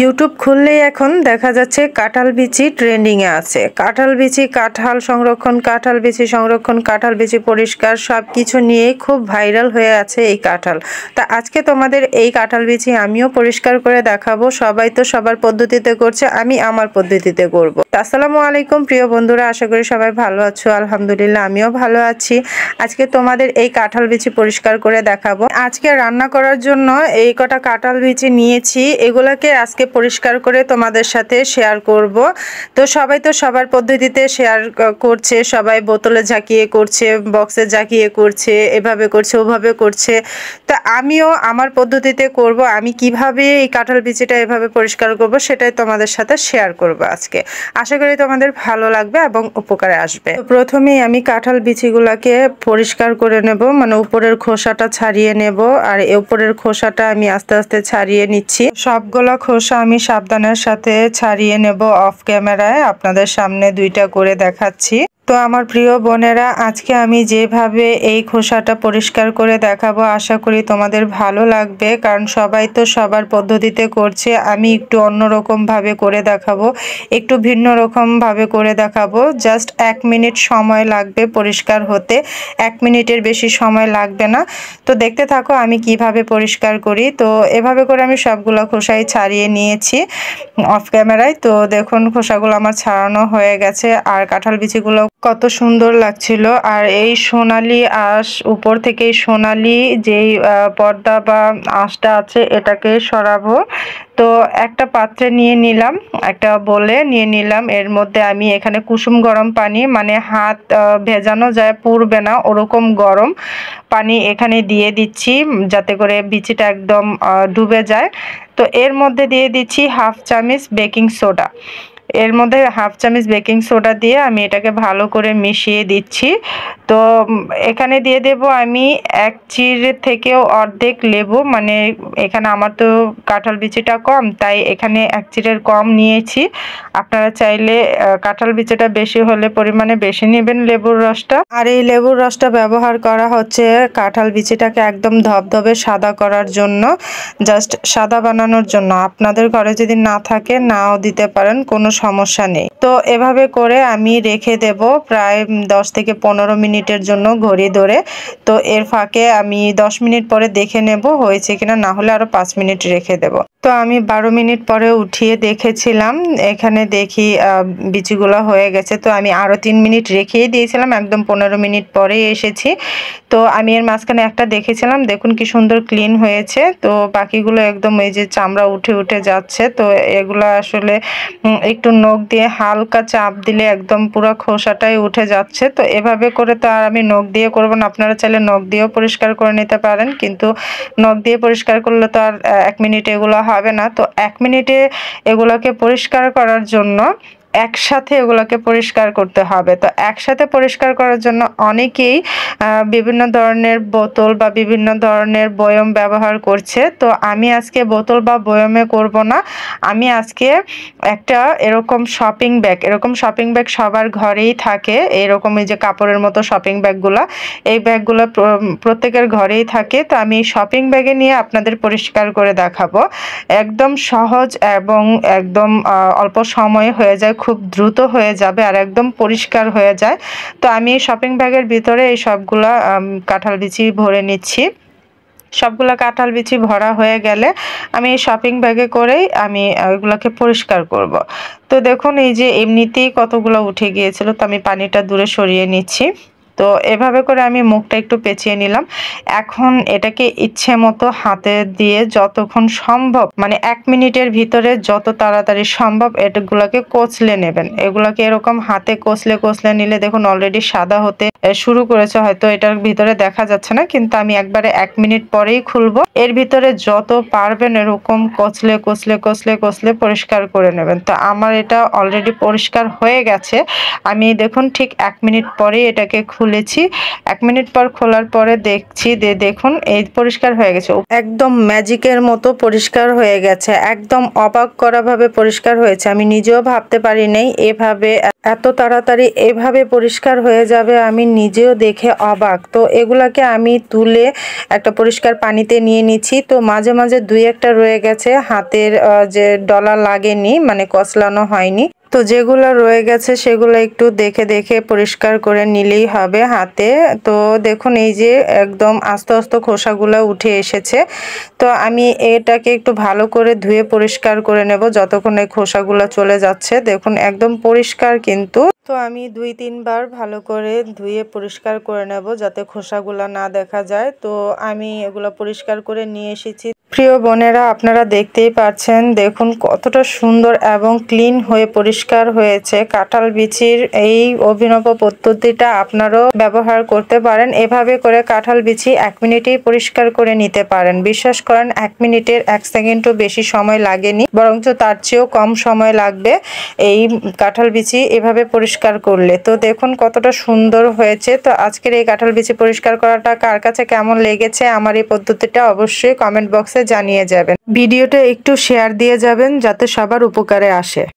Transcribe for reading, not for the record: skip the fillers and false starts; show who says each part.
Speaker 1: YouTube খুললেই এখন দেখা যাচ্ছে কাঁঠাল বিচি ট্রেন্ডিংয়ে আছে। কাঁঠাল বিচি, কাঁঠাল সংরক্ষণ, কাঁঠাল বিচি সংরক্ষণ, কাঁঠাল বিচি পরিষ্কার, সব কিছু নিয়েই খুব ভাইরাল হয়ে আছে এই কাঁঠাল। তা আজকে তোমাদের এই কাঁঠাল বিচি আমিও পরিষ্কার করে দেখাবো। সবাই তো সবার পদ্ধতিতে করছে, আমি আমার পদ্ধতিতে করব। আসসালামু আলাইকুম প্রিয় বন্ধুরা, আশা করি সবাই ভালো আছো। আলহামদুলিল্লাহ আমিও ভালো আছি। আজকে তোমাদের এই কাঁঠাল বিচি পরিষ্কার করে দেখাবো। আজকে রান্না করার জন্য এই কটা কাঁঠাল বিচি নিয়েছি, এগুলাকে আজকে পরিষ্কার করে তোমাদের সাথে শেয়ার করব। তো সবাই তো সবার পদ্ধতিতে শেয়ার করছে, সবাই বোতলে ঝাঁকিয়ে করছে, বক্সে ঝাঁকিয়ে করছে, এভাবে করছে, ওভাবে করছে। তা আমিও আমার পদ্ধতিতে করব। আমি কিভাবে এই কাঁঠাল বিচিটা এভাবে পরিষ্কার করব সেটাই তোমাদের সাথে শেয়ার করব আজকে। আশা করি তোমাদের ভালো লাগবে এবং উপকারে আসবে। তো প্রথমেই আমি কাঁঠাল বিচিগুলোকে পরিষ্কার করে নেব, মানে উপরের খোসাটা ছাড়িয়ে নেব। আর উপরের খোসাটা আমি আস্তে আস্তে ছাড়িয়ে নিচ্ছি। সবগুলো খোসা আমি সাবধানের সাথে ছাড়িয়ে নেব অফ ক্যামেরায়, আপনাদের সামনে দুইটা করে দেখাচ্ছি। তো আমার প্রিয় বোনেরা, আজকে আমি যেভাবে এই খোসাটা পরিষ্কার করে দেখাবো আশা করি তোমাদের ভালো লাগবে, কারণ সবাই তো সবার পদ্ধতিতে করছে। আমি একটু অন্যরকম ভাবে করে দেখাবো, একটু ভিন্ন রকম ভাবে করে দেখাবো। জাস্ট 1 মিনিট সময় লাগবে পরিষ্কার হতে, 1 মিনিটের বেশি সময় লাগবে না। তো দেখতে থাকো আমি কিভাবে পরিষ্কার করি। তো এভাবে করে আমি সবগুলো খোসাই ছাড়িয়ে নিয়েছি অফ ক্যামেরায়। তো দেখুন খোসাগুলো আমার ছাড়ানো হয়ে গেছে। আর কাঁঠাল বিচিগুলো কত সুন্দর লাগছিল। আর এই সোনালি আঁশ, উপর থেকে সোনালি যেই পর্দা বা আঁশটা আছে এটাকে সরাবো। তো একটা পাত্রে নিয়ে নিলাম, একটা বলে নিয়ে নিলাম। এর মধ্যে আমি এখানে কুসুম গরম পানি, মানে হাত ভেজানো যায় পুড়বে না ওরকম গরম পানি এখানে দিয়ে দিচ্ছি, যাতে করে বিচিটা একদম ডুবে যায়। তো এর মধ্যে দিয়ে দিচ্ছি 1/2 চামচ বেকিং সোডা। এর মধ্যে 1/2 চামচ বেকিং সোডা দিয়ে আমি এটাকে ভালো করে মিশিয়ে দিচ্ছি। তো এখানে দিয়ে দেব আমি 1 চির থেকেও অর্ধেক লেবু, মানে এখানে আমার তো কাঁঠাল বিচিটা কম তাই এখানে 1 চিরের কম নিয়েছি। আপনারা চাইলে কাঁঠাল বিচিটা বেশি হলে পরিমাণে বেশি নেবেন লেবুর রসটা। আর এই লেবুর রসটা ব্যবহার করা হচ্ছে কাঁঠাল বিচিটাকে একদম ধবধবে সাদা করার জন্য, জাস্ট সাদা বানানোর জন্য। আপনাদের ঘরে যদি না থাকে নাও দিতে পারেন, কোনো সমস্যা নেই। তো এভাবে করে আমি রেখে দেব প্রায় 10 থেকে 15 মিনিটের জন্য ঘড়ি ধরে। তো এর ফাঁকে আমি 10 মিনিট পরে দেখে নেব হয়েছে কিনা, না হলে আরো 5 মিনিট রেখে দেব। তো আমি 12 মিনিট পরে উঠিয়ে দেখেছিলাম, এখানে দেখি বিচিগুলো হয়ে গেছে। তো আমি আরো 3 মিনিট রেখেই দিয়েছিলাম, একদম 15 মিনিট পরে এসেছি। তো আমি এর মাঝখানে একটা দেখেছিলাম, দেখুন কি সুন্দর ক্লিন হয়েছে। তো বাকিগুলো একদম এই যে চামড়া উঠে উঠে যাচ্ছে। তো এগুলো আসলে একটু নখ দিয়ে হালকা চাপ দিলে একদম পুরো খোসাটাই উঠে যাচ্ছে। তো এভাবে করে তো আর আমি নখ দিয়ে করব না, আপনারা চাইলে নখ দিয়েও পরিষ্কার করে নিতে পারেন, কিন্তু নখ দিয়ে পরিষ্কার করলে তো আর 1 মিনিটে এগুলো হবে না। তো 1 মিনিটে এগুলোকে পরিষ্কার করার জন্য একসাথে এগুলোকে পরিষ্কার করতে হবে। তো একসাথে পরিষ্কার করার জন্য অনেকেই বিভিন্ন ধরনের বোতল বা বিভিন্ন ধরনের বয়ম ব্যবহার করছে। তো আমি আজকে বোতল বা বয়মে করব না, আমি আজকে একটা এরকম শপিং ব্যাগ সবার ঘরেই থাকে, এরকম এই যে কাপড়ের মতো শপিং ব্যাগগুলো, এই ব্যাগগুলো প্রত্যেকের ঘরেই থাকে। তো আমি শপিং ব্যাগে নিয়ে আপনাদের পরিষ্কার করে দেখাবো। একদম সহজ এবং একদম অল্প সময়ে হয়ে যায়, খুব দ্রুত হয়ে যাবে আর একদম পরিষ্কার হয়ে যায়। তো আমি শপিং ব্যাগের ভিতরে এই সবগুলা কাঁঠাল বিচি ভরে নিচ্ছি। সবগুলা কাঁঠাল বিচি ভরা হয়ে গেলে আমি এই শপিং ব্যাগে করেই আমি এগুলোকে পরিষ্কার করব। তো দেখুন এই যে এমনিতেই কতগুলো উঠে গিয়েছিল, তো আমি পানিটা দূরে সরিয়ে নিচ্ছি। তো এভাবে করে আমি মুখটা একটু পেঁচিয়ে নিলাম। এখন এটাকে ইচ্ছে মতো হাতে দিয়ে যতক্ষণ সম্ভব, মানে 1 মিনিটের ভিতরে যত তাড়াতাড়ি সম্ভব এগুলোকে কচলে নেবেন। এগুলোকে এরকম হাতে কচলে কচলে নিলে দেখুন অলরেডি সাদা হতে শুরু করেছে, হয়তো এটার ভিতরে দেখা যাচ্ছে না, কিন্তু আমি একবারে 1 মিনিট পরেই খুলবো। এর ভিতরে যত পারবেন এরকম কচলে কচলে কচলে কচলে পরিষ্কার করে নেবেন। তো আমার এটা অলরেডি পরিষ্কার হয়ে গেছে। আমি দেখুন ঠিক 1 মিনিট পরে এটাকে খুলেছি। 1 মিনিট পর খোলার পরে দেখছি দেখুন এই পরিষ্কার হয়ে গেছে। একদম ম্যাজিকের মতো পরিষ্কার হয়ে গেছে। একদম অবাক করাভাবে পরিষ্কার হয়েছে। আমি নিজেও ভাবতে পারি নাই এভাবে এত তাড়াতাড়ি এভাবে পরিষ্কার হয়ে যাবে, আমি নিজেও দেখে অবাক। তো এগুলাকে আমি তুলে একটা পরিষ্কার পানিতে নিয়ে নিচ্ছি। তো মাঝে মাঝে 2-1টা রয়ে গেছে, হাতের যে ডলা লাগেনি, মানে কচলানো হয়নি। তো যেগুলো রয়ে গেছে সেগুলো একটু দেখে দেখে পরিষ্কার করে নিলেই হবে হাতে। তো দেখুন এই যে একদম আস্তে আস্তে খোসাগুলো উঠে এসেছে। তো আমি এটাকে একটু ভালো করে ধুয়ে পরিষ্কার করে নেব যতক্ষণ এই খোসাগুলো চলে যাচ্ছে। দেখুন একদম পরিষ্কার কিন্তু। তো আমি 2-3 বার ভালো করে ধুয়ে পরিষ্কার করে নেব যাতে খোসাগুলো না দেখা যায়। তো আমি এগুলো পরিষ্কার করে নিয়ে এসেছি। প্রিয় বোনেরা, আপনারা দেখতেই পাচ্ছেন, দেখুন কতটা সুন্দর এবং ক্লিন হয়ে পরিষ্কার হয়েছে। কাঁঠাল বিচির এই অভিনব পদ্ধতিটা আপনারাও ব্যবহার করতে পারেন। এভাবে করে কাঁঠাল বিচি 1 মিনিটেই পরিষ্কার করে নিতে পারেন। বিশ্বাস করেন 1 মিনিটের 1 সেকেন্ডও বেশি সময় লাগেনি, বরঞ্চ তার চেয়েও কম সময় লাগবে এই কাঁঠাল বিচি এভাবে পরিষ্কার করলে। তো দেখুন কতটা সুন্দর হয়েছে। তো আজকের এই কাঁঠাল বিচি পরিষ্কার করাটা কার কাছে কেমন লেগেছে আমার এই পদ্ধতিটা অবশ্যই কমেন্ট বক্সে জানিয়ে যাবেন। ভিডিওটা একটু শেয়ার দিয়ে যাবেন যাতে সবার উপকারে আসে।